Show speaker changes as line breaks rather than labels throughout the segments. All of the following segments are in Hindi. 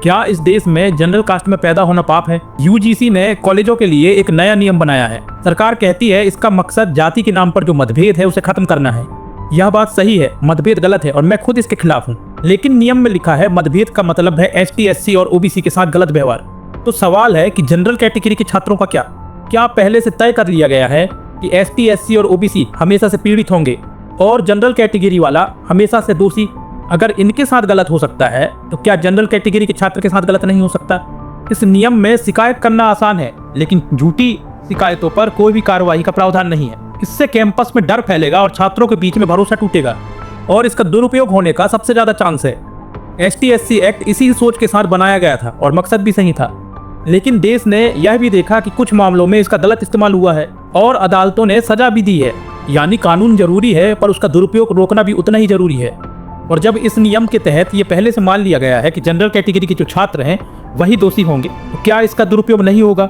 क्या इस देश में जनरल कास्ट में पैदा होना पाप है? यूजीसी ने कॉलेजों के लिए एक नया नियम बनाया है। सरकार कहती है इसका मकसद जाति के नाम पर जो मतभेद है उसे खत्म करना है। यह बात सही है, मतभेद गलत है और मैं खुद इसके खिलाफ हूँ। लेकिन नियम में लिखा है मतभेद का मतलब है एसटी, एससी और ओबीसी के साथ गलत व्यवहार। तो सवाल है कि जनरल कैटेगरी के छात्रों का क्या पहले से तय कर लिया गया है कि एसटी, एससी और ओबीसी हमेशा से पीड़ित होंगे और जनरल कैटेगरी वाला हमेशा से दोषी? अगर इनके साथ गलत हो सकता है तो क्या जनरल कैटेगरी के छात्र के साथ गलत नहीं हो सकता? इस नियम में शिकायत करना आसान है, लेकिन झूठी शिकायतों पर कोई भी कार्रवाई का प्रावधान नहीं है। इससे कैंपस में डर फैलेगा और छात्रों के बीच में भरोसा टूटेगा और इसका दुरुपयोग होने का सबसे ज्यादा चांस है। एसटी एससी एक्ट इसी सोच के साथ बनाया गया था और मकसद भी सही था, लेकिन देश ने यह भी देखा कि कुछ मामलों में इसका गलत इस्तेमाल हुआ है और अदालतों ने सजा भी दी है। यानी कानून जरूरी है पर उसका दुरुपयोग रोकना भी उतना ही जरूरी है। और जब इस नियम के तहत ये पहले से मान लिया गया है कि जनरल कैटेगरी के जो छात्र हैं वही दोषी होंगे, तो क्या इसका दुरुपयोग नहीं होगा?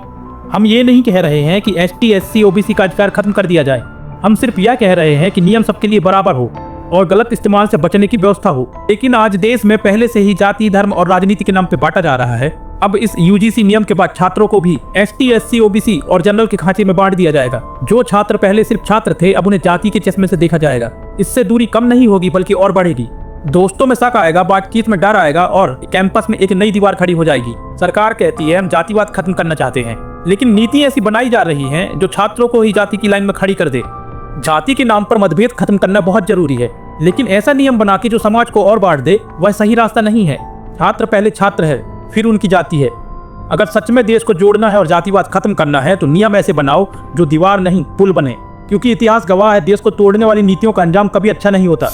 हम ये नहीं कह रहे हैं कि एसटी, एससी, ओबीसी का अधिकार खत्म कर दिया जाए। हम सिर्फ यह कह रहे हैं कि नियम सबके लिए बराबर हो और गलत इस्तेमाल से बचने की व्यवस्था हो। लेकिन आज देश में पहले से ही जाति, धर्म और राजनीति के नाम पे बांटा जा रहा है। अब इस यूजीसी नियम के बाद छात्रों को भी एसटी, एससी, ओबीसी और जनरल के खांचे में बांट दिया जाएगा। जो छात्र पहले सिर्फ छात्र थे अब उन्हें जाति के चश्मे से देखा जाएगा। इससे दूरी कम नहीं होगी बल्कि और बढ़ेगी। दोस्तों में शक आएगा, बातचीत में डर आएगा और कैंपस में एक नई दीवार खड़ी हो जाएगी। सरकार कहती है हम जातिवाद खत्म करना चाहते हैं, लेकिन नीति ऐसी बनाई जा रही है जो छात्रों को ही जाति की लाइन में खड़ी कर दे। जाति के नाम पर मतभेद खत्म करना बहुत जरूरी है, लेकिन ऐसा नियम बना के जो समाज को और बांट दे वह सही रास्ता नहीं है। छात्र पहले छात्र है, फिर उनकी जाति है। अगर सच में देश को जोड़ना है और जातिवाद खत्म करना है तो नियम ऐसे बनाओ जो दीवार नहीं पुल बने, क्योंकि इतिहास गवाह है देश को तोड़ने वाली नीतियों का अंजाम कभी अच्छा नहीं होता।